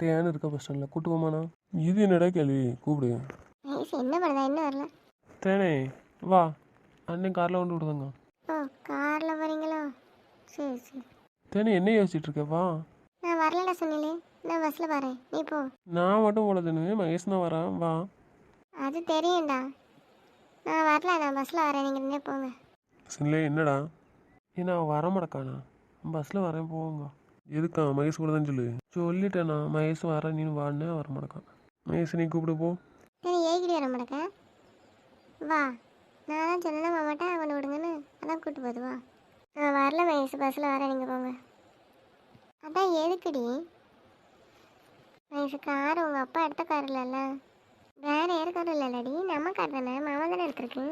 தேன்னு இருக்க பஸ் ஸ்டாண்டில் கூட்டு போமாண்ணா. இது என்னடா கேள்வி, கூப்பிடு. என்ன பண்ணுதா, என்ன வரல? தேனே வா, அண்ணன் காரில் கொண்டு விடுதாங்க. ஓ, காரில் போகிறீங்களா? சரி சரி. தேனே என்ன யோசிச்சுட்டு இருக்க? வா. நான் வரலடா சொன்னீங்களே, நான் பஸ்ஸில் வரேன், நீ போ. நான் மட்டும் போல தேனு, மகேஷ் தான் வரான். வா. அது தெரியும்டா, நான் வரல, நான் பஸ்ஸில் வரேன், நீங்கள் நின்று போங்க. சின்ன என்னடா? ஏன்னா அவன் வர மாட்டக்கானா? பஸ்ஸில் வரேன் போங்க. எதுக்கா? மகேஷ் கூட தான் சொல்லு. சொல்லிட்டேண்ணா, மகேஷ் வரேன், நீ வான்னு வர மாட்டக்கான். மகேஷ் நீ கூப்பிடு போ. சரி, ஏகிடி வர மாட்டேக்க. வா, நான் தான் சொன்னேன்னா மாமாட்டா கொண்டு விடுங்கன்னு, அதான் கூப்பிட்டு போகுது. வா. நான் வரல மகேஷ், பஸ்ஸில் வரேன், நீங்கள் போங்க. அதான் எதுக்குடி மகேஷ்? கார் உங்கள் அப்பா எடுத்த கார் இல்லைல்ல, வேறு யார் காரும் இல்லைல்லடி, நம்ம கார் தானே, மாமா தானே எடுத்துருக்கு.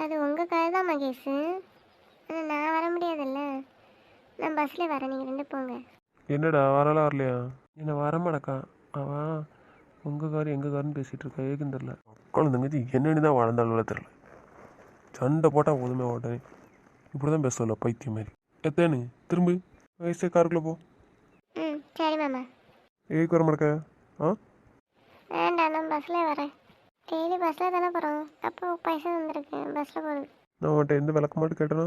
அது உங்கள் கார் தான் மகேஷ், ஆனால் நான் வர முடியாதுல்ல, நான் பஸ்ஸில் வரேன், நீங்கள் ரெண்டு போங்க. என்னடா வரலாம் வரலையா? என்ன வர மாட்டக்கா அவன். உங்கள் கார் எங்கள் காருன்னு பேசிகிட்டு இருக்கா, ஏக்குன்னு தெரில. அக்காலும் தங்கச்சி என்னன்னு தான் வாழ்ந்தாலும் தெரில. சண்டை போட்டால் போதுமே உடனே இப்படி தான் பேசல, பைத்தியம் மாதிரி. எத்தேன்னு திரும்ப வயசே காருக்குள்ளே போ. ம், சரி மாமா. ஏக்கு வர மாட்டக்க? ஆ வேண்டாம், நான் பஸ்ஸில் வரேன். டெய்லி பஸ்ஸில் தானே போகிறோம், அப்போ பைசா வந்துருக்கு, பஸ்ஸில் போகுது. நான் உன்ட்ட எந்த விளக்க மாட்டு கேட்டேனா?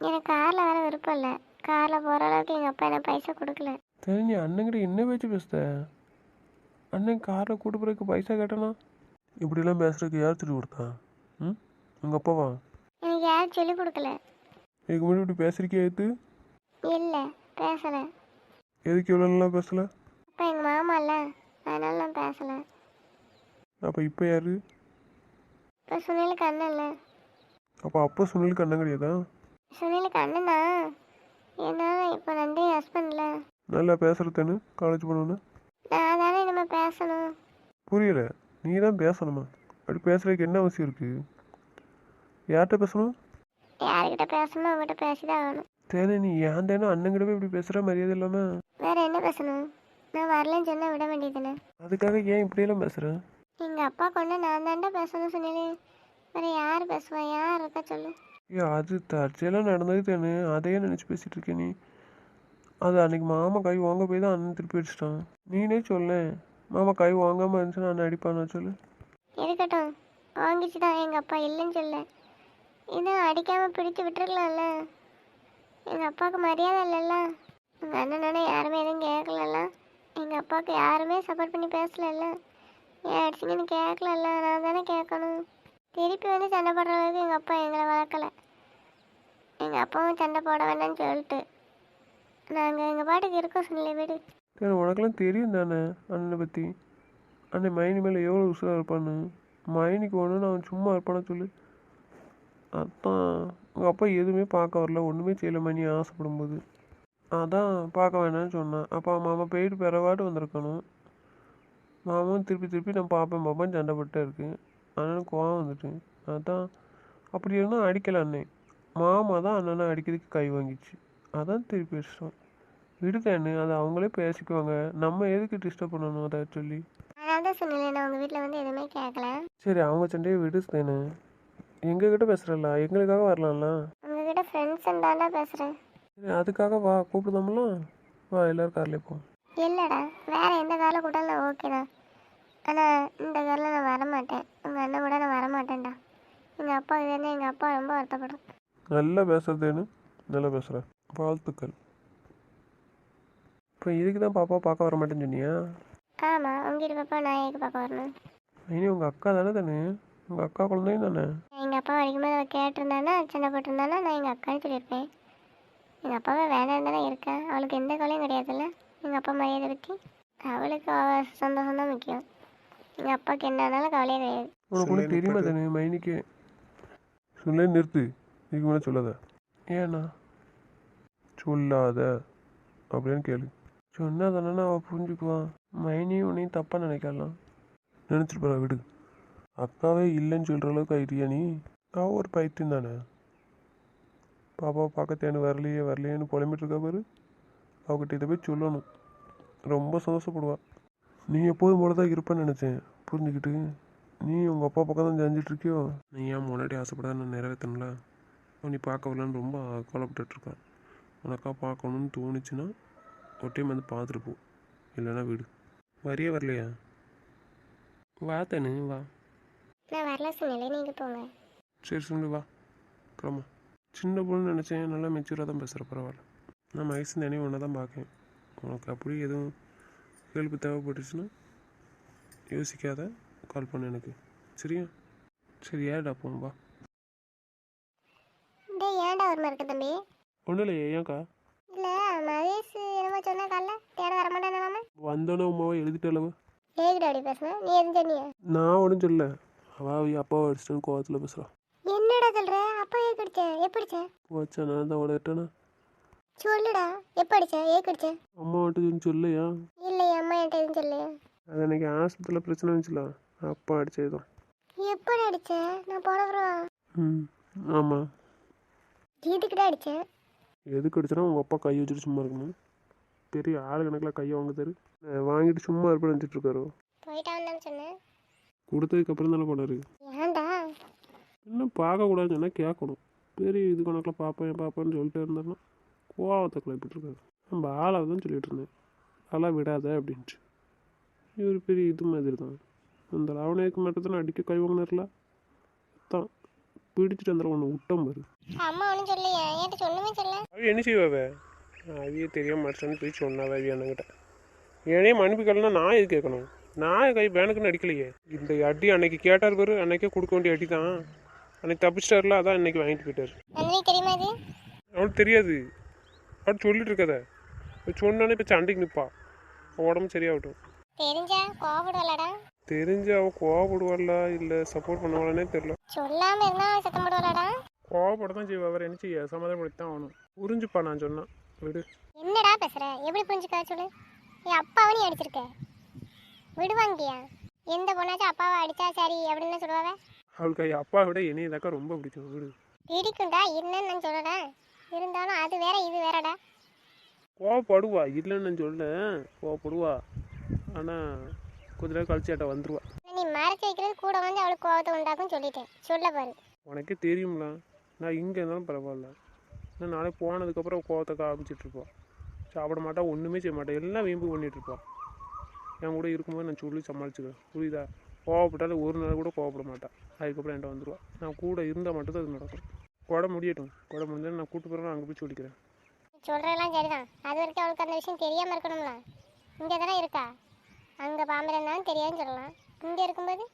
எனக்கு காரில் வர விருப்பம் இல்லை, காரில் போகிற அளவுக்கு எங்கள் அப்பா எனக்கு பைசா கொடுக்கல. சரி, நீ அண்ணங்கிட்ட என்ன பேச்சு பேசுத? அண்ணன் காரில் கூட்டு போகிறதுக்கு பைசா கேட்டேனா? இப்படிலாம் பேசுறதுக்கு யார் சொல்லி கொடுத்தா? ம், உங்கள் அப்பாவா? எனக்கு யாரும் சொல்லிக் கொடுக்கல. இதுக்கு முன்னாடி இப்படி பேசுறக்கே ஏற்று? இல்லை, பேசலை. எதுக்கு இவ்வளோ நல்லா பேசலை? அப்போ எங்கள் மாமா இல்லை, அதனால நான் பேசலை. அப்போ இப்போ யார்? இப்போ சுனிலுக்கு அண்ணன் இல்லை. அப்போ அப்போ சுனிலுக்கு அண்ணன் கிடையாதா? சுனிலுக்கு அண்ணனா? ஏன்னா இப்போ நன்றி ஹஸ்பண்டில். நல்லா பேசுகிறதானு காலேஜ் போனோன்னு? நான் தானே இனிமேல் பேசணும். புரியல. நீ தான் பேசணுமா? அப்படி பேசுறதுக்கு என்ன அவசியம் இருக்குது? யார்கிட்ட பேசணும்? யார்கிட்ட பேசணுமோ அவங்ககிட்ட பேசி தான் ஆகணும். தேனே நீ ஏன் தேனே அண்ணங்கிட்ட போய் இப்படி பேசுகிற மரியாதை இல்லாமல்? வேறு என்ன பேசணும்? நான் வரலன்னு சொன்னால் விட வேண்டியதுன்னு. அதுக்காக ஏன் இப்படியெல்லாம் பேசுகிறேன்? எங்கள் அப்பா கொண்டு நான் தாண்டா பேசணும் சொன்னேன். வேறு யார் பேசுவா? யார் இருக்கா சொல்லு. ஏ அது தற்செயலாக நடந்தது தேனு, அதையே நினச்சி பேசிகிட்டு இருக்க நீ. அது அன்னைக்கு மாமா கை வாங்க போய் தான் அண்ணன் திருப்பி அடிச்சிட்டான். நீனே சொல்ல, மாமா கை வாங்காமல் இருந்துச்சுன்னா அண்ணன் அடிப்பானா சொல்லு. இருக்கட்டும், வாங்கிச்சு தான், எங்கள் அப்பா இல்லைன்னு சொல்ல. இன்னும் அடிக்காமல் பிடிச்சி விட்டுருக்கலாம்ல. எங்கள் அப்பாவுக்கு மரியாதை இல்லைல்ல. எங்கள் அண்ணனோட யாருமே எதுவும் கேட்கலல்ல. எங்கள் அப்பாவுக்கு யாருமே சப்போர்ட் பண்ணி பேசலல்ல. ஏன் அடிச்சிங்கன்னு கேட்கலல்ல, நான் தானே கேட்கணும். திருப்பி வந்து சண்டை போடுற அளவுக்கு எங்கள் அப்பா எங்களை வளர்க்கலை. எங்கள் அப்பாவும் சண்டை போட வேண்டாம்னு சொல்லிட்டு நாங்கள் எங்கள் பாட்டுக்கு இருக்கோம். சொல்லி விடு. சரி, உனக்கெல்லாம் தெரியும் தானே அண்ணனை பற்றி. அண்ணன் மைனி மேலே எவ்வளோ உசுராக இருப்பான்னு. மைனிக்கு ஒன்றுன்னு அவன் சும்மா இருப்பானா சொல்லு. அதான் உங்கள் அப்பா எதுவுமே பார்க்க வரல, ஒன்றுமே செய்யலை மைனி ஆசைப்படும் போது. அதான் பார்க்க வேணாம்னு சொன்னேன். அப்பா மாமா போயிட்டு பிறவாட்டு வந்திருக்கணும். மாமாவும் திருப்பி திருப்பி நான் பார்ப்பேன் சண்டை போட்டே இருக்கு. அண்ணனுக்கு கோவம் வந்துட்டு. அதான் அப்படி இருந்தால் அடிக்கலை அண்ணன். மாமா தான் அண்ணனை அடிக்கிறதுக்கு கை வாங்கிச்சு. அதான் திருப்பி அடிச்சிட்டோம். விடுதேன்னு அதை அவங்களே பேசிக்குவாங்க, நம்ம எதுக்கு டிஸ்டர்ப் பண்ணணும் அதை சொல்லி. அதனால தான் சொன்னேன், நான் உங்கள் வீட்டில் வந்து எதுவுமே கேட்கல. சரி, அவங்க சண்டையை விடுதேன்னு. எங்ககிட்ட பேசுகிறல்ல, எங்களுக்காக வரலாம்ல. உங்ககிட்ட ஃப்ரெண்ட்ஸ் தாண்டா பேசுகிறேன். சரி, அதுக்காக வா, கூப்பிடுதோம்ல. வா, எல்லோரும் கார்லேயே போ. இல்லைடா, வேறு எந்த காரில் கூட்டாலும் நான் ஓகே தான். ஆனால் இந்த காரில் நான் வரமாட்டேன். உங்கள் அண்ணன் கூட நான் வரமாட்டேன்டா. எங்கள் அப்பா இதுன்னு எங்கள் அப்பா ரொம்ப வருத்தப்படும். நல்லா பேசுறதுன்னு நல்லா பேசுகிறேன், வாழ்த்துக்கள். இப்போ இதுக்கு தான் பாப்பா பார்க்க வர மாட்டேன்னு சொன்னியா? ஆமாம், உங்கள் வீட்டு பாப்பா நான் எதுக்கு பார்க்க வரணும்? இனி உங்கள் அக்கா தானே உங்கள் அக்கா குழந்தையும் தானே. எங்கள் அப்பா வரைக்கும்போது அவள் கேட்டிருந்தானா, சண்டை போட்டிருந்தானா, நான் எங்கள் அக்கான்னு சொல்லியிருப்பேன். எங்கள் அப்பாவே வேணான்னு தானே இருக்கேன். அவளுக்கு எந்த கவலையும் கிடையாதுல்ல எங்கள் அப்பா மரியாதை பற்றி. அவளுக்கு அவள் சந்தோஷம் தான் முக்கியம். எங்கள் அப்பாவுக்கு என்ன ஆனாலும் கவலையே கிடையாது. உனக்கு ஒன்று தெரியுமா தானே மைனிக்கு? சொல்ல நிறுத்து, இதுக்கு மேலே சொல்லாத. ஏண்ணா சொல்லாத அப்படின்னு கேளு. சொன்னால் தானே அவள் புரிஞ்சுக்குவான். மைனியும் உன்னையும் தப்பாக நினைக்கலாம். நினச்சிட்டு போகிறா, விடு. அக்காவே இல்லைன்னு சொல்கிற அளவுக்கு ஐடியா நீ. அவள் ஒரு பைத்தியம் தானே. பாப்பாவை பார்க்க தேனு வரலையேன்னு புலம்பிட்டு இருக்கா பாரு. அவகிட்ட இதை போய் சொல்லணும், ரொம்ப சந்தோஷப்படுவாள். நீ எப்போதும் போல தான் இருப்பேன்னு நினச்சேன், புரிஞ்சுக்கிட்டு. நீ உங்கள் அப்பா பக்கம் தான் தெரிஞ்சிட்ருக்கியோ. நீ ஏன் முன்னாடி ஆசைப்படாத நான் நிறைவேற்றணும்ல. அவன் நீ பார்க்க வரலான்னு ரொம்ப கவலைப்பட்டுருக்கான். உனக்கா பார்க்கணுன்னு தோணுச்சுன்னா ஒரு டைம் வந்து பார்த்துட்டு போ. இல்லைன்னா வீடு. வரியே வரலையா? வா தானே வா. நான் வரல சொன்னேன், நீங்கள் போங்க. சரி சொல்லு வா கிளம்பா. சின்ன பொண்ணு நினச்சேன், நல்லா மெச்சூராக தான் பேசுகிற, பரவாயில்ல. நான் மகேசன் தானே ஒன்று தான் பார்க்கேன். உனக்கு அப்படி எதுவும் ஹெல்ப் தேவைப்பட்டுச்சுன்னா யோசிக்காத, கால் பண்ணு எனக்கு. சரியா? சரி ஏடா போம்பா. டேய் ஏன்டா ஒரு மாதிரி இருக்க தம்பி? ஒன்றும் இல்லையே, ஏன்க்கா? இல்லை மகேஷ் என்னமோ சொன்னா காலைல தேட வரமாட்டேன். வந்தோன்னே உமாவை எழுதிட்டு அளவு ஏகிட்ட அப்படி பேசுனேன், நீ எதுவும் சொன்னியா? நான் ஒன்றும் சொல்ல. அவள் அப்பாவை அடிச்சிட்டேன்னு கோவத்தில் பேசுகிறான். என்னடா சொல்ற? அப்பா ஏக்கு அடிச்சேன், எப்படி அடிச்சேன்? வச்சா நான் தான் உடட்டேனா? சொல்லுடா, எப்போ அடிச்சேன், ஏக்கு அடிச்சேன்? அம்மா வந்துட்டு சொல்லையா? இல்லையா, அம்மா என்கிட்ட எதுவும் சொல்லையா? அது அன்றைக்கி ஆஸ்பத்திரியில் பிரச்சனை வந்துச்சுல, அப்பா அடித்தது தான். எப்படி அடிச்சேன்? நான் போனவரும். ம் ஆமாம். எதுக்கிட்ட அடிச்சேன்? எதுக்கு அடிச்சனா உங்கள் அப்பா கை வச்சுட்டு சும்மா இருக்கணும். பெரிய ஆள் கணக்கில் கையை வாங்க தரு வாங்கிட்டு சும்மா இருப்பேன் நினச்சிட்ருக்காரு. போயிட்டா வந்தான்னு சொன்னேன். கொடுத்ததுக்கப்புறம் தானே போனார். ஏன்டா? இன்னும் பார்க்கக்கூடாதுன்னு சொன்னால் கேட்கணும். பெரிய இது கணக்கில் பார்ப்பேன்னு சொல்லிட்டு இருந்தாருன்னா கோவத்தை கிளப்பிட்டுருக்காரு. நம்ம ஆளாக தான் சொல்லிட்டு இருந்தேன், அதெல்லாம் விடாத அப்படின்ட்டு. இவர் பெரிய இது மாதிரி தான். அந்த ராவணேக்கு மட்டும் தானே அடிக்க கை வாங்கினார்ல, தான் பிடிச்சிட்டு அந்த ஒன்று விட்டம் பாரு. அம்மா ஒன்றும் சொல்லையா? என்கிட்ட சொன்னமே சொல்ல. அவ என்ன செய்வாவே? அவையே தெரிய மாட்டேன்னு போய் சொன்னாவே அவைய அண்ணங்கிட்ட. ஏனே மன்னிப்புக்கலன்னா நான் எது கேட்கணும்? நான் கை வேணுக்குன்னு அடிக்கலையே. இந்த அடி அன்னைக்கு கேட்டார் பாரு, அன்னைக்கே கொடுக்க வேண்டிய அடி தான். அன்னைக்கு தப்பிச்சிட்டார்ல, அதான் இன்னைக்கு வாங்கிட்டு போயிட்டார். நந்தினி தெரியுமா இது? அவனுக்கு தெரியாது. அவன் சொல்லிட்டு இருக்கத சொன்னானே இப்போ சண்டைக்கு நிற்பா. உடம்பு சரியாகட்டும். தெரிஞ்சா கோவப்படுவாளடா. தெரிஞ்சு அவள் கோவப்படுவாளா இல்லை சப்போர்ட் பண்ணுவாளானே தெரியல. சொல்லாம இருந்தா அவன் சத்தம் போடுவாளடா. கோவப்பட தான் செய்வா, வேறு என்ன செய்ய? சமாதானப்படுத்தி தான் ஆகணும். புரிஞ்சுப்பா நான் சொன்னான், விடு. என்னடா பேசுற? எப்படி புரிஞ்சுக்கா சொல்லு? என் அப்பாவை நீ அடிச்சிருக்க, விடுவாங்கயா? எந்த பொண்ணாச்சும் அப்பாவை அடிச்சா சரி அப்படின்னு சொல்லுவாவே? அவளுக்கு அப்பா விட என்னையதாக்கா ரொம்ப பிடிக்கும், விடு. பிடிக்கும்டா, இல்லைன்னு நான் சொல்லடா. இருந்தாலும் அது வேற இது வேறடா. கோவப்படுவா, இல்லைன்னு நான் சொல்ல, கோவப்படுவா. ஆனால் கொஞ்ச நேரம் கழிச்சாட்ட வந்துடுவா. நீ மறைச்சி வைக்கிறது கூட வந்து அவளுக்கு கோவத்தை உண்டாக்கும் சொல்லிட்டேன். சொல்ல பாரு. உனக்கே தெரியும்ல, நான் இங்கே இருந்தாலும் பரவாயில்ல. நான் நாளை போனதுக்கப்புறம் கோவத்தை காமிச்சிட்ருப்பாள். சாப்பிட மாட்டா, ஒன்றுமே செய்ய மாட்டேன், எல்லாம் வீம்பு பண்ணிகிட்ருப்பாள். என் கூட இருக்கும்போது நான் சொல்லி சமாளிச்சுக்கிறேன், புரியுதா? கோவப்பட்டாலும் ஒரு நாள் கூட கோவப்பட மாட்டான். அதுக்கப்புறம் என்கிட்ட வந்துடுவா. நான் கூட இருந்தால் மட்டும்தான் அது நடக்கும். கொடை முடியட்டும், கொடை முடிஞ்சாலும் நான் கூட்டு போகிறேன், அங்கே போய் சொல்லிக்கிறேன். சொல்கிறதெல்லாம் சரிதான். அது வரைக்கும் அவளுக்கு அந்த விஷயம் தெரியாமல் இருக்கணும்ல. இங்கே தானே இருக்கா, அங்கே பாம்பு இருந்தாலும் தெரியாதுன்னு சொல்லலாம். இங்கே இருக்கும்போது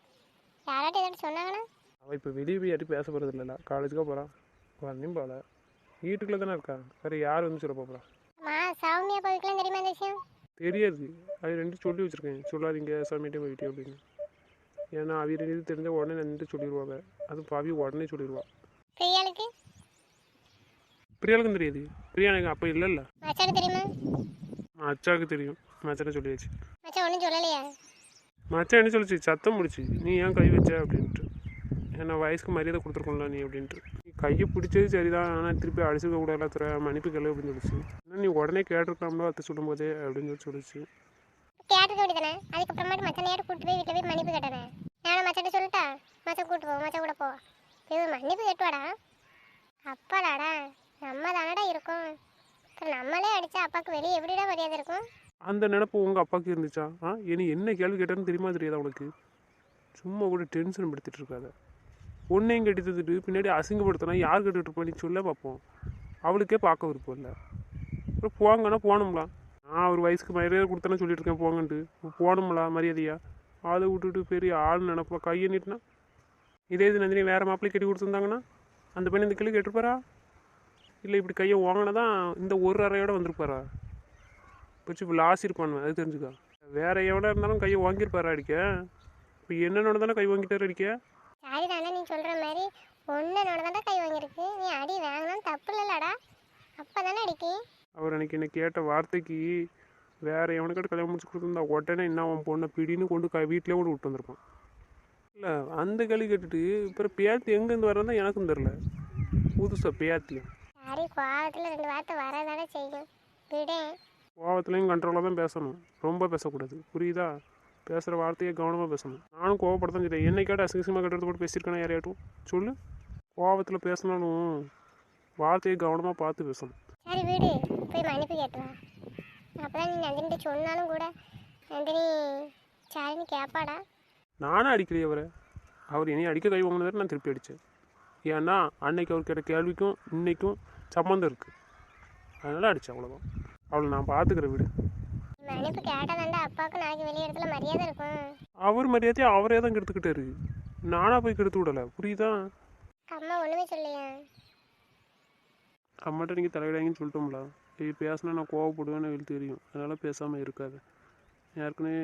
யாராட்டும் ஏதாட்டும் சொன்னாங்கன்னா? அவள் இப்போ வெளியே போய் யார்ட்டும் பேச போகிறது இல்லைல்ல, காலேஜுக்காக போகிறான், வரலையும் போகல, வீட்டுக்குள்ளே தானே இருக்கா. வேறு யார் வந்து சொல்ல போகிறா? சௌமியா போய்க்கலாம் தெரியுமா இந்த விஷயம்? தெரியாது, அது ரெண்டு சொல்லி வச்சுருக்கேன், சொல்லாதீங்க சமையட்டே போயிட்டே அப்படின்னு. ஏன்னா அவி ரெண்டு இது தெரிஞ்சால் உடனே நின்று சொல்லிடுவாங்க. அது பாவி உடனே சொல்லிடுவா. பிரியாளுக்கு? பிரியாளுக்கும் தெரியாது. பிரியா எனக்கு அப்போ இல்லைல்ல. மச்சானுக்கு தெரியுமா? மச்சாவுக்கு தெரியும், மச்சானே சொல்லியாச்சு. மச்சான் ஒன்றும் சொல்லலையா? மச்சான் என்ன சொல்லிச்சு, சத்தம் முடிச்சு, நீ ஏன் கை வச்ச அப்படின்ட்டு. ஏன்னா வயசுக்கு மரியாதை கொடுத்துருக்கோம்ல நீ அப்படின்ட்டு. நீ கையை பிடிச்சது சரிதான், ஆனால் திருப்பி அடிச்சுக்க கூட எல்லாத்துற மன்னிப்பு கேளு அப்படின்னு சொல்லிச்சு. ஏன்னா நீ உடனே கேட்டிருக்கலாம்ல அத்தை சொல்லும் போதே அப்படின்னு சொல்லிச்சு. கேட்டுக்க வேண்டியதானே? அதுக்கப்புறமாட்டு மச்சான் நேரம் கூட்டு போய் வீட்டில் போய் மன்னிப்பு கேட்டேன். நானும் மச்சான் சொல்லிட்டா, மச்சான் கூட்டு போ, மச்சான் கூட போ, போய் மன்னிப்பு கேட்டுவாடா. அப்பாடாடா, நம்ம தானடா இருக்கோம். இப்போ நம்மளே அடித்தா அப்பாவுக்கு வெளியே எப்படிடா மரியாதை இருக்கும்? அந்த நினப்பு உங்கள் அப்பாவுக்கு இருந்துச்சா? இனி என்ன கேள்வி கேட்டான்னு தெரியுமா தெரியாதா உனக்கு? சும்மா கூட டென்ஷன் படுத்திட்டு இருக்காத. ஒன்றையும் கட்டி தந்துட்டு பின்னாடி அசிங்கப்படுத்தினா யார் கட்டுட்டு இருப்பா? நீ சொல்ல பார்ப்போம். அவளுக்கே பார்க்க விருப்பம் இல்லை. அப்புறம் போங்கன்னா போகணும்லாம். நான் ஒரு வயசுக்கு மரியாதை கொடுத்தேன்னு சொல்லிட்டு இருக்கேன், போங்கன்ட்டு. போகணும்லா மரியாதையா? ஆளை விட்டுட்டு பெரிய ஆள் நினப்பா கையை நீட்டினா. இதே இது நந்தினி வேறு மாப்பிள்ளை கட்டி கொடுத்துருந்தாங்கன்னா அந்த பையன் இந்த கேள்வி கேட்டிருப்பாரா? இல்லை இப்படி கையை வாங்கினா தான் இந்த ஒரு அறையோட வந்திருப்பாரா? வச்சு இப்போ லாஸ் இருப்பான், அது தெரிஞ்சுக்கா. வேற எவனா இருந்தாலும் கையை வாங்கியிருப்பாரா அடிக்க? இப்போ என்னென்ன தானே கை வாங்கிட்டாரு அடிக்க? சரி தானே, நீ சொல்கிற மாதிரி ஒன்னோட தானே கை வாங்கியிருக்கு. நீ அடி வாங்கினாலும் தப்பு இல்லைல்லடா, அப்போ தானே அடிக்கி. அவர் அன்றைக்கி என்னை கேட்ட வார்த்தைக்கு வேறு எவனுக்கிட்ட கல்யாணம் முடிச்சு கொடுத்துருந்தா உடனே என்ன அவன் பொண்ணை பிடின்னு கொண்டு வீட்டிலே கூட விட்டு வந்திருப்பான். இல்லை அந்த கேள்வி கேட்டுட்டு இப்போ பேத்தி எங்கேருந்து வரதான் எனக்கும் தெரில. புதுசாக பேத்தியும் சரி, கோவத்தில் ரெண்டு வார்த்தை வரதானே செய்யும், விடு. கோவத்துலேயும் கண்ட்ரோலாக தான் பேசணும், ரொம்ப பேசக்கூடாது, புரியுதா? பேசுகிற வார்த்தையை கவனமாக பேசணும். நானும் கோவப்பட தான் செய்யறேன். என்னை கேட்ட அசிங்கமாக கட்டுறது போட்டு பேசியிருக்கேன்னா யாரையாட்டும் சொல்லு. கோவத்தில் பேசினாலும் வார்த்தையை கவனமாக பார்த்து பேசணும். சரி விடு, போய் மன்னிப்பு கேட்டுவா. அப்போதான் நீ நந்தினிட்ட சொன்னாலும் கூட நந்தினி சாரின்னு கேட்பாடா. நானும் அடிக்கலையே அவரை. அவர் என்னையும் அடிக்க கை வாங்கினதாரு, நான் திருப்பி அடித்தேன். ஏன்னா அன்னைக்கு அவர் கேட்ட கேள்விக்கும் இன்னைக்கும் சம்மந்தம் இருக்குது, அதனால் அடித்தேன், அவ்வளோதான். அவளை நான் பார்த்துக்கிற வீடு. மன்னிப்பு கேட்டாதாண்டா அப்பாவுக்கு நாளைக்கு வெளியே இடத்துல மரியாதை இருக்கும். அவர் மரியாதையை அவரே தான் கெடுத்துக்கிட்டாரு, நானாக போய் கெடுத்து விடலை, புரியுதா? அம்மா ஒன்றுமே சொல்லையா? அம்மாட்ட நீங்கள் தலையிடாங்கன்னு சொல்லிட்டோம்ல. இது பேசினா நான் கோவப்படுவேன்னு எனக்கு தெரியும், அதனால் பேசாமல் இருக்காது. யாருக்குன்னே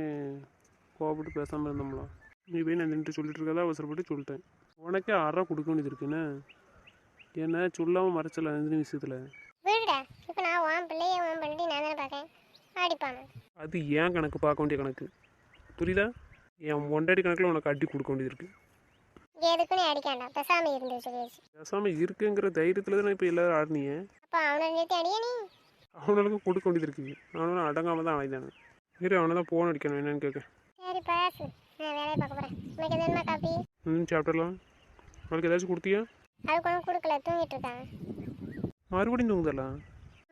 கோவப்பட்டு பேசாமல் இருந்தோம்ல. நீ போய் நான் நின்று சொல்லிட்டு இருக்காத, அவசரப்பட்டு சொல்லிட்டேன். உனக்கே அற கொடுக்க வேண்டியது இருக்குன்னு என்ன சொல்லாமல் மறைச்சல நந்தினி விஷயத்தில். வீடுடா, இப்போ நான் உன் பிள்ளைய உன் பண்ணி நான் தானே பார்க்கேன், அடிப்பானு. அது ஏன் கணக்கு, பார்க்க வேண்டிய கணக்கு, புரியுதா? என் ஒண்டாடி கணக்கில் உனக்கு அடி கொடுக்க வேண்டியது இருக்குது. எதுக்கு நீ அடிக்காண்டா, பேசாமல் இருந்து சொல்லிடுச்சு. பேசாமல் இருக்குங்கிற தைரியத்தில் தான் இப்போ எல்லோரும் ஆடினீங்க. அப்போ அவனை நிறுத்தி அடியா நீ? அவனுக்கு கொடுக்க வேண்டியது இருக்குது, அவனும் அடங்காமல் தான் ஆயிதானே. சரி, அவனை தான் ஃபோன் அடிக்கணும் என்னன்னு கேட்க. சரி பேசு, நான் வேலையை பார்க்க போகிறேன். உனக்கு எதுவுமா காப்பி? சாப்பிடலாம். அவளுக்கு ஏதாச்சும் கொடுத்தியா? அவளுக்கு ஒன்றும் கொடுக்கல, தூங்கிட்டு இருக்கான். மறுபடியும் தூங்குதலாம்?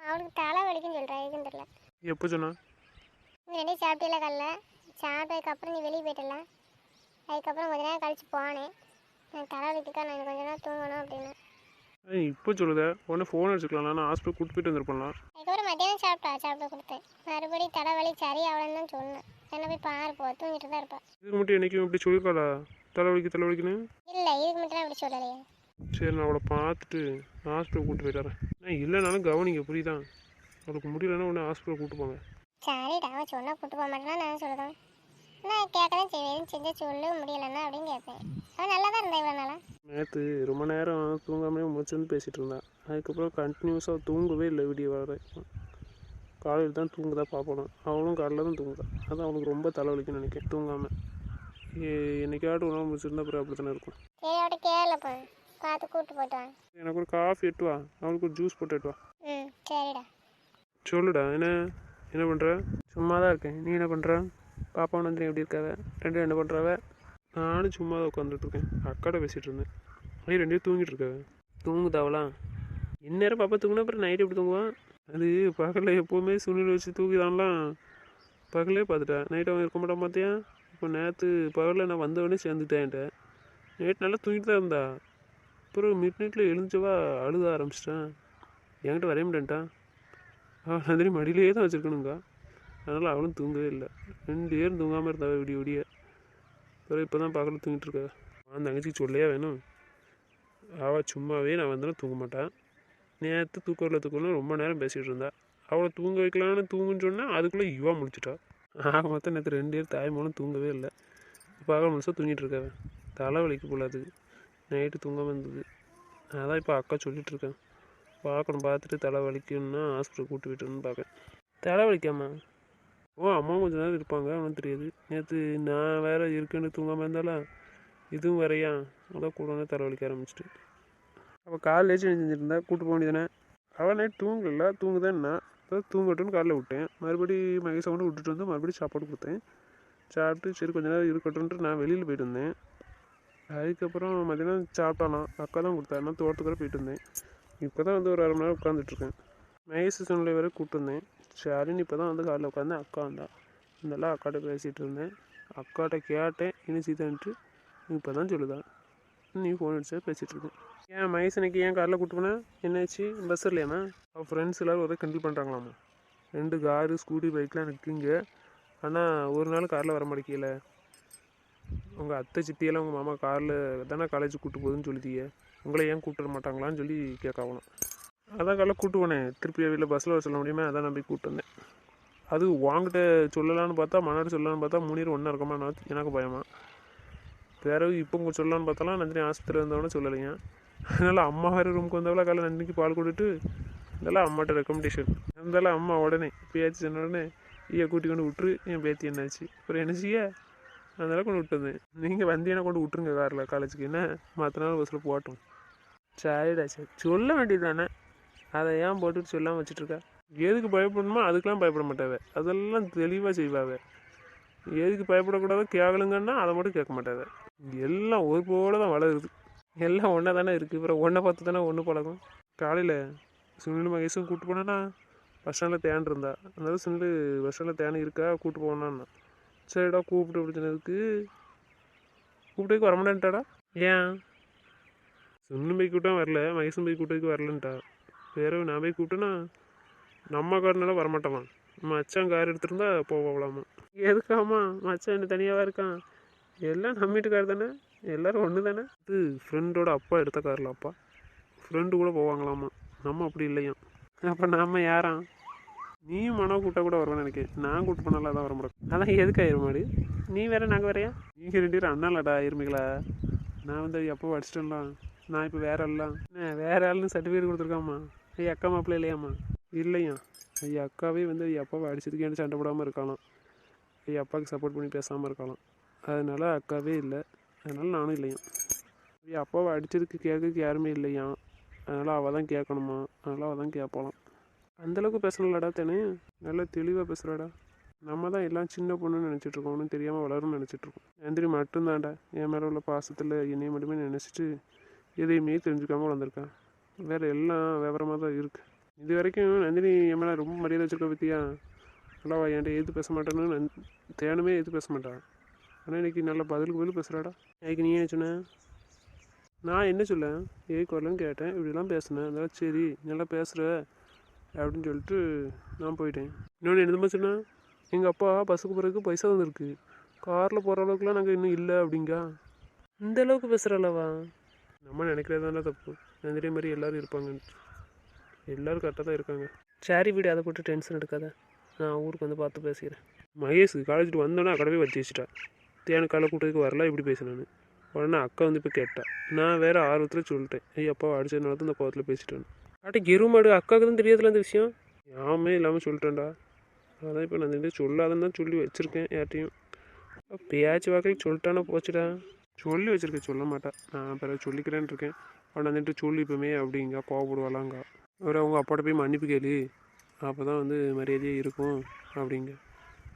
அவளுக்கு தலை வலிக்குன்னு சொல்கிறேன், எதுன்னு தெரியல. எப்போ சொன்னா? நீ ரெண்டே சாப்பிட்டீங்களா காலைல? சாப்பிட்டதுக்கப்புறம் நீ வெளியே போயிட்டல, அதுக்கப்புறம் கொஞ்ச நேரம் கழிச்சு போனேன். எனக்கு தலை வலிக்குக்கா, நான் கொஞ்ச நேரம் தூங்கணும் அப்படின்னு. இப்போ சொல்லுத உடனே ஃபோன் அடிச்சுக்கலாம், நான் ஹாஸ்பிட்டல் கூட்டு போயிட்டு வந்துருப்பேன்லாம். அதுக்கப்புறம் மத்தியானம் சாப்பிட கொடுத்தேன். மறுபடியும் தலைவலி சரி ஆகலன்னு தான் சொன்னேன். என்ன போய் பாரு போ, தூங்கிட்டு தான் இருப்பேன். இதுக்கு மட்டும் என்றைக்கும் இப்படி சொல்லியிருக்காளா தலைவலிக்குன்னு? இல்லை, இதுக்கு மட்டும் அப்படி சொல்லலையே. சரி, நான் அவளை பார்த்துட்டு ஹாஸ்பிட்டல் கூப்பிட்டு போயிட்டு வரேன். நான் இல்லைனாலும் கவனிங்க, புரியுதா? அவளுக்கு முடியலன்னா உடனே ஹாஸ்பிட்டல் கூப்பிட்டு போங்க. சரிடா, அவன் சொன்னால் கூப்பிட்டு போக மாட்டேன்னா நான் சொல்லுதான். நான் கேட்க தான் செய்வேன், செஞ்ச சொல்லு முடியலன்னா அப்படின்னு கேட்பேன். அவன் நல்லா தான் இருந்தா இவ்வளோ நாளாக. நேற்று ரொம்ப நேரம் தூங்காமே முடிச்சுருந்து பேசிகிட்டு இருந்தான். அதுக்கப்புறம் கண்டினியூஸாக தூங்கவே இல்லை, விடிய வர. காலையில் தான் தூங்குதா பார்ப்போம். அவளும் காலையில் தான் தூங்குதா. அதான் அவனுக்கு ரொம்ப தலைவலிக்குன்னு நினைக்கிறேன் தூங்காமல். என்னைக்காட்டும் உணவு முடிச்சிருந்தா அப்புறம் அப்படி தானே இருக்கும். சரி, அவட்ட கேளப்பா, பார்த்து கூப்பிட்டு போட்டு வாங்க. எனக்கு ஒரு காஃபி எட்டுவா, அவளுக்கு ஒரு ஜூஸ் போட்டு எட்டுவா. ம் சரிடா. சொல்லுடா, என்ன பண்ணுற? சும்மா தான் இருக்கேன். நீ என்ன பண்ணுற? பாப்பா நந்தினி எப்படி இருக்காவ? ரெண்டு என்ன பண்ணுறாவ? நானும் சும்மா தான் உட்காந்துட்ருக்கேன், அக்காட்ட பேசிகிட்டு இருந்தேன். ரெண்டு பேரும் தூங்கிட்டு இருக்காவ. தூங்குதாவலாம்? இந்நேரம் பாப்பா தூங்கினா அப்புறம் நைட்டு எப்படி தூங்குவான்? அது பகலில் எப்போவுமே சுனில் வச்சு தூக்கிதான்லாம். பகலே பார்த்துட்டேன், நைட்டு அவன் இருக்க மாட்டான் பார்த்தியா? இப்போ நேற்று பகலில் நான் வந்தவொடனே சேர்ந்துட்டேன்ட்ட. நைட் நல்லா தூங்கிட்டு தான் இருந்தா. அப்புறம் மிட் நைட்டில் எழுந்துச்சவா அழுத ஆரம்பிச்சிட்டான். என்கிட்ட வரைய மாட்டேன்ட்டான். அவன் நந்தினி மடியிலே தான் வச்சுருக்கணுங்க. அதனால் அவளும் தூங்கவே இல்லை. 2 பேரும் தூங்காமல் இருந்தாவ விடிய. அப்புறம் இப்போ தான் பகலில் தூங்கிட்டு இருக்கா. அவன் தங்கச்சிக்கு சொல்லையா வேணும்? அவள் சும்மாவே நான் வந்தேன்னா தூங்க மாட்டான். நேற்று தூக்கம்ல ரொம்ப நேரம் பேசிகிட்டு இருந்தா. அவளை தூங்க வைக்கலான்னு தூங்குன்னு சொன்னால் அதுக்குள்ளே இவா முடிச்சிட்டா. ஆக மொத்தம் நேற்று 2 பேர் தாய் மூலம் தூங்கவே இல்லை. பகல் முழுசாக தூங்கிட்டு இருக்காவன். தலைவலிக்கு போல அதுக்கு, நைட்டு தூங்காமல் இருந்தது. அதான் இப்போ அக்கா சொல்லிகிட்ருக்கேன், பார்க்கணும். பார்த்துட்டு தலைவலிக்குன்னா ஹாஸ்பிட்டல் கூப்பிட்டு போய்ட்டுன்னு பார்க்கேன். தலைவலிக்காமா? அம்மாவும் கொஞ்சம் நேரம் இருப்பாங்க, அவனும் தெரியாது. நேற்று நான் வேறு இருக்குன்னு தூங்காமல் இருந்தாலும் இதுவும் வேறையா, அதான் கூட வந்து தலைவலிக்க ஆரம்பிச்சிட்டு. அவள் காலையில் செஞ்சுருந்தா கூப்பிட்டு போக வேண்டியதானே. அவள் நைட் தூங்கல, தூங்குதான்னா அதான் தூங்கட்டும்னு காலைல விட்டேன். மறுபடியும் மகேஷை கொண்டு விட்டுட்டு வந்து மறுபடியும் சாப்பாடு கொடுத்தேன். சாப்பிட்டு சரி கொஞ்ச நேரம் இருக்கட்டும்ன்ட்டு நான் வெளியில் போயிட்டு வந்தேன். அதுக்கப்புறம் மதியானம் சாப்பிட்டாலாம், அக்கா தான் கொடுத்தா. நான் தோட்டத்துக்கு போயிட்டு வந்தேன். இப்போ தான் வந்து ஒரு 1/2 மணி நேரம் உட்காந்துட்ருக்கேன். மகேஷ் சொன்ன வேறு கூப்பிட்டு வந்தேன். சரின்னு இப்போ தான் வந்து காலையில் உட்காந்தேன். அக்கா வந்தா, இதெல்லாம் அக்காட்ட பேசிகிட்டு இருந்தேன். அக்காட்ட கேட்டேன் என்ன சீதான்ட்டு. இப்போ தான் சொல்லுதான், நீ ஃபோன் அடிச்சா பேசிகிட்ருக்கேன். ஏன் மகேசனுக்கு ஏன் காரில் கூப்பிட்டு போனேன்? என்னாச்சு? பஸ் இல்லையாம்மா? அவள் ஃப்ரெண்ட்ஸ் எல்லோரும் ஒரே கிண்டல் பண்ணுறாங்களாம்மா. 2 காரு ஸ்கூட்டி பைக்லாம் இருக்குங்க, ஆனால் ஒரு நாள் காரில் வர மாட்டேங்கல. உங்கள் அத்தை சித்தியெல்லாம் உங்கள் மாமா காரில் தானே காலேஜ் கூப்பிட்டு போகுதுன்னு சொல்லிட்டீங்க, உங்களை ஏன் கூப்பிட்டு வரமாட்டாங்களான்னு சொல்லி கேட்காவலாம். அதான் காலைல கூப்பிட்டு போனேன். திருப்பி வீட்டில் பஸ்ஸில் வர சொல்ல முடியுமா? அதான் நான் போய் கூப்பிட்டு வந்தேன். அது வாங்கிட்ட சொல்லலான்னு பார்த்தா, மனாடி சொல்லலான்னு பார்த்தா 3 பேர் ஒன்றா இருக்கமா, எனக்கு பயமா. பிறகு இப்போ உங்கள் சொல்லலான்னு பார்த்தாலாம் நந்தினி ஆஸ்பத்திரி இருந்தவொடனே சொல்லலைங்க. அதனால் அம்மா வேறு ரூமுக்கு வந்தவளா காலையில் நந்தினிக்கு பால் கொடுத்துட்டு, இதெல்லாம் அம்மாட்ட ரெக்கமெண்டேஷன் இருந்தாலும் அம்மா உடனே பேச்சு சொன்ன உடனே ஈயை கூட்டி கொண்டு விட்டுரு, என் பேத்தி என்னாச்சு அப்புறம் என்ன செய்ய, அதெல்லாம் கொண்டு விட்டு வந்தேன். நீங்கள் வந்தீங்கன்னா கொண்டு விட்டுருங்க காரில் காலேஜுக்கு, என்ன மற்ற நாள் பஸ்ஸில் போட்டோம். சரிடா சரி, சொல்ல வேண்டியது தானே, அதை ஏன் போட்டுட்டு சொல்லாமல் வச்சுட்ருக்கா? எதுக்கு பயப்படணுமோ அதுக்கெலாம் பயப்பட மாட்டாவே, அதெல்லாம் தெளிவாக செய்வாவே. எதுக்கு பயப்படக்கூடாதோ கேட்கலுங்கன்னா அதை மட்டும் கேட்க மாட்டாவே. எல்லாம் ஒரு போல தான் வளருது, எல்லாம் ஒன்றா தானே இருக்குது. அப்புறம் ஒன்றை பார்த்து தானே ஒன்று பழகும். காலையில் சுனில் மகேஷும் கூப்பிட்டு போனேன்னா பஸ் ஸ்டாண்டில் தேன் இருந்தா அதனால சின்ன பஸ் ஸ்டாண்டில் தேன் இருக்கா கூப்பிட்டு போனான்னா சரிடா கூப்பிட்டு அப்படி சொன்னதுக்கு கூப்பிட்டு வரமாட்டேன்ட்டாடா. ஏன் சின்ன போய் கூட்டம் வரல, மகேசன் போய் கூட்டத்துக்கு வரலன்ட்டா. வேற நான் போய் கூப்பிட்டேன்னா நம்ம காரனால வரமாட்டோமா, மச்சான் கார் எடுத்துருந்தா போகலாமா. எதுக்காமா மச்சான் என்ன தனியாகவா இருக்கான், எல்லாம் நம்ம வீட்டுக்கார் தானே, எல்லோரும் ஒன்று தானே. இது ஃப்ரெண்டோட அப்பா எடுத்த காரில் அப்பா ஃப்ரெண்டு கூட போவாங்களாமா, நம்ம அப்படி இல்லையா. அப்போ நம்ம யாரா, நீயும் மனோ கூட்ட கூட வருவேன்னு நினைக்கிறேன், நான் கூட்டு போனாலும் அதான் வர முடியும். அதான் எதுக்கு ஆயிருமாடி, நீ வேற நாங்கள் வேறையா, நீங்கள் 2 பேரும் அண்ணாலடா இருமிகளா. நான் வந்து எப்போ அடிச்சிட்டேன்லாம், நான் இப்போ வேற ஆள்லாம் வேற ஆள்னு சர்டிஃபிகேட் கொடுத்துருக்காம்மா. ஐயா அக்கா மாப்பிள்ள இல்லையாம்மா, இல்லையா. ஐயா அக்காவே வந்து ஐயா அப்பாவை அடிச்சதுக்கு ஏன் சண்டை போடாமல் இருக்கலாம், ஐயா அப்பாவுக்கு சப்போர்ட் பண்ணி பேசாமல் இருக்கலாம். அதனால அக்காவே இல்லை, அதனால நானும் இல்லையா. ஐயா அப்பாவை அடித்ததுக்கு கேட்கறதுக்கு யாருமே இல்லையா, அதனால் அவள் தான் கேட்கணுமா, அதனால் அவள் தான் கேட்பலாம். அந்தளவுக்கு பேசணும்லடா தானே, நல்லா தெளிவாக பேசுகிறாடா. நம்ம தான் எல்லாம் சின்ன பொண்ணுன்னு நினச்சிட்ருக்கோம், ஒன்றும் தெரியாமல் வளரும்னு நினச்சிட்ருக்கோம். நந்தினி மட்டும்தான்டா என் மேலே உள்ள பாசத்தில் என்னையை மட்டுமே நினச்சிட்டு எதையுமே தெரிஞ்சுக்காமல் வளர்ந்துருக்கேன். வேறு எல்லாம் விவரமாக தான் இருக்குது. இது வரைக்கும் நந்தினி என் மேலே ரொம்ப மரியாதை வச்சுருக்க பற்றியா, நல்லா என்கிட்ட எது பேச மாட்டேன்னு தேனுமே எது பேச மாட்டான். ஆனால் இன்றைக்கி நல்லா பதிலுக்கு பதில் பேசுகிறாடா. அதுக்கு நீ என்ன சொன்ன, நான் என்ன சொல்ல ஏக்கு வரலன்னு கேட்டேன், இப்படிலாம் பேசினேன், அதனால சரி நல்லா பேசுகிற அப்படின்னு சொல்லிட்டு நான் போயிட்டேன். இன்னொன்று என்னதுமா சொன்னேன், எங்கள் அப்பா பஸ்ஸுக்கு போகிறதுக்கு பைசா வந்துருக்கு, காரில் போகிற அளவுக்குலாம் நாங்கள் இன்னும் இல்லை அப்படிங்கா. இந்த அளவுக்கு பேசுகிறல்லவா, நம்ம நினைக்கிறதாண்டா தப்பு. நந்திரி மாதிரி எல்லோரும் இருப்பாங்க, எல்லோரும் கரெக்டாக தான் இருக்காங்க. சரி வீடு, அதை போட்டு டென்ஷன் எடுக்காத, நான் ஊருக்கு வந்து பார்த்து பேசிக்கிறேன். மகேஷ் காலேஜுக்கு வந்தோன்னே கடவே வச்சு வச்சுட்டா, தேனு காலை கூட்டத்துக்கு வரல இப்படி பேசினான்னு. உடனே அக்கா வந்து இப்போ கேட்டா, நான் வேறு ஆர்வத்தில் சொல்லிட்டேன், ஐயா அப்பா அடிச்சதுனால தான் இந்த கோவத்தில் பேசிட்டேன். ஆட்டி எருமாடு, அக்காவுக்கு தான் தெரியாதுல அந்த விஷயம், யாமே இல்லாமல் சொல்லிட்டேன்டா. அதான் இப்போ நான் இந்த சொல்லாதன்னு தான் சொல்லி வச்சுருக்கேன் யார்ட்டையும். பேச்சு வாக்கில் சொல்லிட்டானா போச்சுடா, சொல்லி வச்சுருக்கேன், சொல்ல மாட்டேன், நான் பிறகு சொல்லிக்கிறேன்னு இருக்கேன். அவனை வந்துட்டு சொல்லிப்போமே அப்படிங்க கோவப்படுவாளாங்க. அவர் அவங்க அப்பாட்ட போய் மன்னிப்பு கேளு, அப்போ தான் வந்து மரியாதையாக இருக்கும் அப்படிங்க.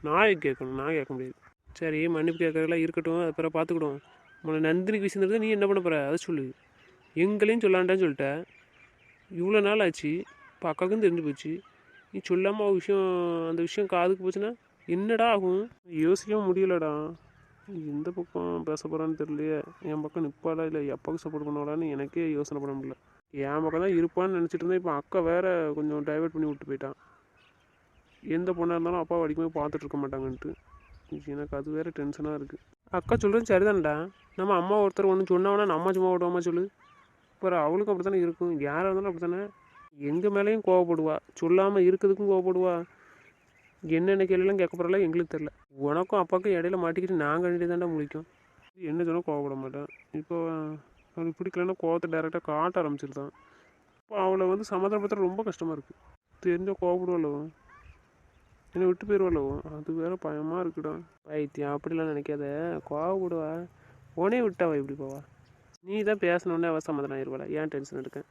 நான் கேட்கணும், நான் கேட்க முடியாது. சரி மன்னிப்பு கேட்கறதெல்லாம் இருக்கட்டும், அதை பிறகு பார்த்துக்கிடும். உங்களை நந்தினிக்கு விஷயம் தெரிஞ்சு நீ என்ன பண்ண போகிற அதை சொல்லு. எங்களையும் சொல்லான்டான்னு சொல்லிட்ட, இவ்வளோ நாள் ஆச்சு, இப்போ அக்காவுக்கும் தெரிஞ்சு போச்சு, நீ சொல்லாமல் விஷயம் அந்த விஷயம் காதுக்கு போச்சுன்னா என்னடா ஆகும், யோசிக்கவும் முடியலடா. எந்த பக்கம் பேச போகிறான்னு தெரியலையே, என் பக்கம் நிற்பாளா இல்லை எப்பாவுக்கு சப்போர்ட் பண்ணுவாளான்னு எனக்கே யோசனை பண்ண முடியல. என் பக்கம் தான் இருப்பான்னு நினச்சிட்டு இருந்தேன், இப்போ அக்கா வேற கொஞ்சம் டைவெர்ட் பண்ணி விட்டு போயிட்டான். எந்த பொண்ணாக இருந்தாலும் அப்பாவை அடிக்கும்போது பார்த்துட்டு இருக்க மாட்டாங்கன்ட்டு எனக்கு அது வேறு டென்ஷனாக இருக்குது. அக்கா சொல்கிறது சரிதான்டா, நம்ம அம்மா ஒருத்தர் ஒன்று சொன்னாங்கன்னா நம்ம சும்மா விடுவோமா சொல்லு. அப்புறம் அவளுக்கும் அப்படி தானே இருக்கும், யாராக இருந்தாலும் அப்படி தானே, எங்கள் மேலேயும் கோவப்படுவா, சொல்லாமல் இருக்கிறதுக்கும் கோவப்படுவா. என்னென்ன கேள்விலாம் கேட்க போகிறல எங்களுக்கு தெரில. உனக்கும் அப்பாவுக்கும் இடையில மாட்டிக்கிட்டு நாங்கள் வேண்டிய தாண்டா முடிக்கும். என்ன சொன்னால் கோவப்பட மாட்டேன். இப்போ அவனுக்கு பிடிக்கலன்னா கோவத்தை டைரெக்டாக காட்ட ஆரம்பிச்சிருந்தான். இப்போ அவளை வந்து சமாதானப்படுத்த ரொம்ப கஷ்டமாக இருக்குது. தெரிஞ்ச கோவப்படுவாளோ, என்னை விட்டு போயிடுவாளோ, அது வேறு பயமாக இருக்குடா. பைத்தியம் அப்படிலாம் நினைக்காத, கோவப்படுவா, உனே விட்டாவா இப்படி போவா. நீ தான் பேசணுன்னே அவள் சமாதானம் ஆயிடுவாளா, ஏன் டென்ஷன் எடுக்கேன்.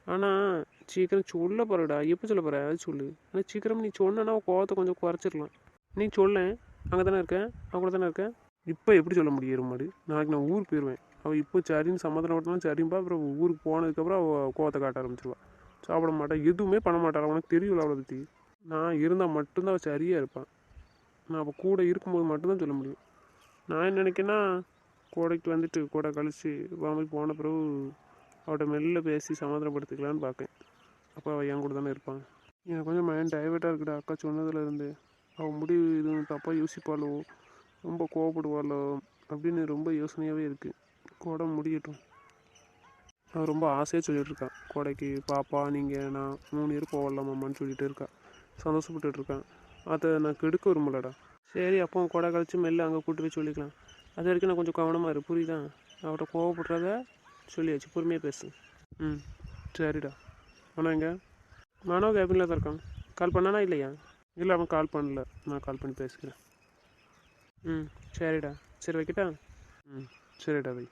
ஆனால் சீக்கிரம் சொல்ல போகிறடா, எப்போ சொல்ல போகிற அது சொல்லு. ஆனால் சீக்கிரம் நீ சொன்னா கோவத்தை கொஞ்சம் குறைச்சிடலாம். நீ சொல்ல, அங்கே தானே இருக்கேன், அவங்க கூட தானே இருக்கேன், இப்போ எப்படி சொல்ல முடியும் மாடு. நாளைக்கு நான் ஊருக்கு போயிடுவேன், அவள் இப்போ சரின்னு சமாதானப்படுத்தினா சரிம்பா, அப்புறம் ஊருக்கு போனதுக்கப்புறம் அவள் கோவத்தை காட்ட ஆரம்பிச்சிருவா. சாப்பிட மாட்டேன், எதுவுமே பண்ண மாட்டாள், உனக்கு தெரியல அவளை பற்றி. நான் இருந்தால் மட்டும்தான் அவள் சரியாக இருப்பான். நான் அப்போ கூட இருக்கும்போது மட்டும்தான் சொல்ல முடியும். நான் என்ன நினைக்கிறேன்னா, கோடைக்கு வந்துட்டு கோடை கழித்து வாமல் போன பிறகு அவட்ட மெல்ல பேசி சமாதானப்படுத்திக்கலான்னு பார்க்கேன். அப்போ அவள் என் கூட தானே இருப்பான். எனக்கு கொஞ்சம் மைண்ட் டைவர்ட்டாக இருக்குடா அக்கா சொன்னதுலேருந்து. அவள் முடிவு இதுவும் தப்பாக யோசிப்பாளோ, ரொம்ப கோவப்படுவாளோ அப்படின்னு ரொம்ப யோசனையாகவே இருக்குது. கோடை முடியட்டும். அவன் ரொம்ப ஆசையாக சொல்லிகிட்டு இருக்கான், கோடைக்கு பாப்பா நீங்கள் நான் 3 பேர் போகலாமாம்மான்னு சொல்லிகிட்டு இருக்கா, சந்தோஷப்பட்டுட்டு இருக்கான். அதை நான் கெடுக்க விரும்பலடா. சரி அப்போ கோடை கழிச்சு மெல்ல அங்கே கூட்டு போய் சொல்லிக்கலாம். அது வரைக்கும் நான் கொஞ்சம் கவனமாக இரு, புரியுதா. அவட்ட கோவப்படுறத சொல்லியாச்சு, பொறுமையாக பேசு. ம் சரிடா. ஆனால் எங்கே மனோ கேபினில் தான் இருக்கான், கால் பண்ணானா இல்லையா. இல்லை அவன் கால் பண்ணல, நான் கால் பண்ணி பேசிக்கிறேன். ம் சரிடா, சரி வைக்கிட்டா. ம் சரிடா வை.